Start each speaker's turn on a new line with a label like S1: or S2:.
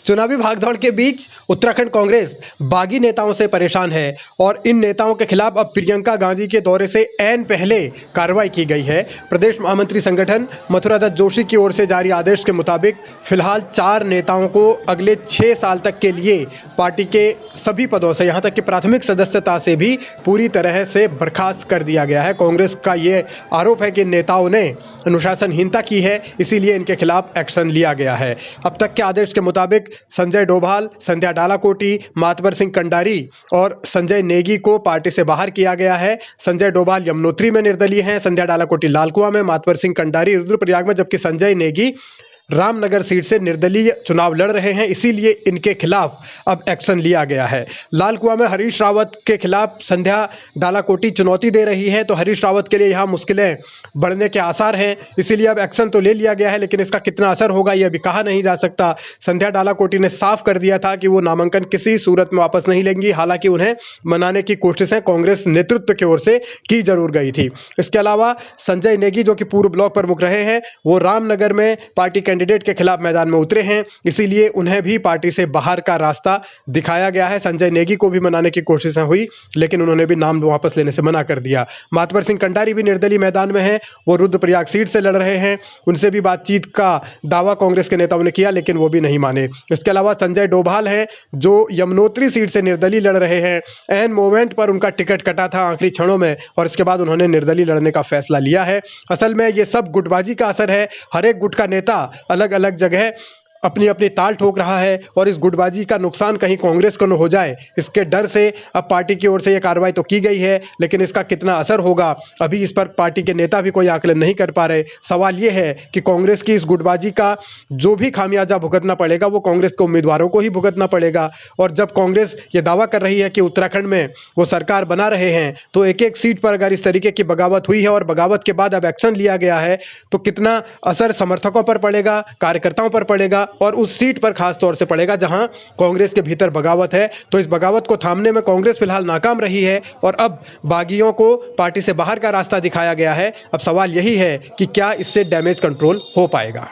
S1: चुनावी भागदौड़ के बीच उत्तराखंड कांग्रेस बागी नेताओं से परेशान है और इन नेताओं के खिलाफ अब प्रियंका गांधी के दौरे से ऐन पहले कार्रवाई की गई है। प्रदेश महामंत्री संगठन मथुरा दत्त जोशी की ओर से जारी आदेश के मुताबिक फिलहाल 4 नेताओं को अगले 6 साल तक के लिए पार्टी के सभी पदों से, यहां तक कि प्राथमिक सदस्यता से भी पूरी तरह से बर्खास्त कर दिया गया है। कांग्रेस का ये आरोप है कि नेताओं ने अनुशासनहीनता की है, इसीलिए इनके खिलाफ एक्शन लिया गया है। अब तक के आदेश के मुताबिक संजय डोभाल, संध्या डालाकोटी, मातवर सिंह कंडारी और संजय नेगी को पार्टी से बाहर किया गया है। संजय डोभाल यमुनोत्री में निर्दलीय हैं, संध्या डालाकोटी लालकुआं में, मातवर सिंह कंडारी रुद्रप्रयाग में, जबकि संजय नेगी रामनगर सीट से निर्दलीय चुनाव लड़ रहे हैं, इसीलिए इनके खिलाफ अब एक्शन लिया गया है। लालकुआं में हरीश रावत के खिलाफ संध्या डालाकोटी चुनौती दे रही है, तो हरीश रावत के लिए यहाँ मुश्किलें बढ़ने के आसार हैं, इसीलिए अब एक्शन तो ले लिया गया है, लेकिन इसका कितना असर होगा यह अभी कहा नहीं जा सकता। संध्या डालाकोटी ने साफ कर दिया था कि वो नामांकन किसी सूरत में वापस नहीं लेंगी, हालांकि उन्हें मनाने की कोशिशें कांग्रेस नेतृत्व की ओर से की जरूर गई थी। इसके अलावा संजय नेगी, जो कि पूर्व ब्लॉक प्रमुख रहे हैं, वो रामनगर में पार्टी कैंडिडेट के खिलाफ मैदान में उतरे हैं, इसीलिए उन्हें भी पार्टी से बाहर का रास्ता दिखाया गया है। संजय नेगी को भी मनाने की कोशिशें हुई, लेकिन उन्होंने भी नाम वापस लेने से मना कर दिया। मातवर सिंह कंडारी भी निर्दलीय मैदान में हैं, वो रुद्रप्रयाग सीट से लड़ रहे हैं, उनसे भी बातचीत का दावा कांग्रेस के नेताओं ने किया, लेकिन वो भी नहीं माने। इसके अलावा संजय डोभाल हैं, जो यमुनोत्री सीट से निर्दलीय लड़ रहे हैं। एन मोमेंट पर उनका टिकट कटा था आखिरी क्षणों में, और इसके बाद उन्होंने निर्दलीय लड़ने का फैसला लिया है। असल में ये सब गुटबाजी का असर है। हर एक गुट का नेता अलग अलग जगह अपनी अपनी ताल ठोक रहा है, और इस गुटबाजी का नुकसान कहीं कांग्रेस को न हो जाए, इसके डर से अब पार्टी की ओर से यह कार्रवाई तो की गई है, लेकिन इसका कितना असर होगा अभी इस पर पार्टी के नेता भी कोई आकलन नहीं कर पा रहे। सवाल यह है कि कांग्रेस की इस गुटबाजी का जो भी खामियाजा भुगतना पड़ेगा वो कांग्रेस के उम्मीदवारों को ही भुगतना पड़ेगा। और जब कांग्रेस ये दावा कर रही है कि उत्तराखंड में वो सरकार बना रहे हैं, तो एक एक सीट पर अगर इस तरीके की बगावत हुई है और बगावत के बाद अब एक्शन लिया गया है, तो कितना असर समर्थकों पर पड़ेगा, कार्यकर्ताओं पर पड़ेगा, और उस सीट पर खास तौर से पड़ेगा जहां कांग्रेस के भीतर बगावत है। तो इस बगावत को थामने में कांग्रेस फिलहाल नाकाम रही है, और अब बागियों को पार्टी से बाहर का रास्ता दिखाया गया है। अब सवाल यही है कि क्या इससे डैमेज कंट्रोल हो पाएगा।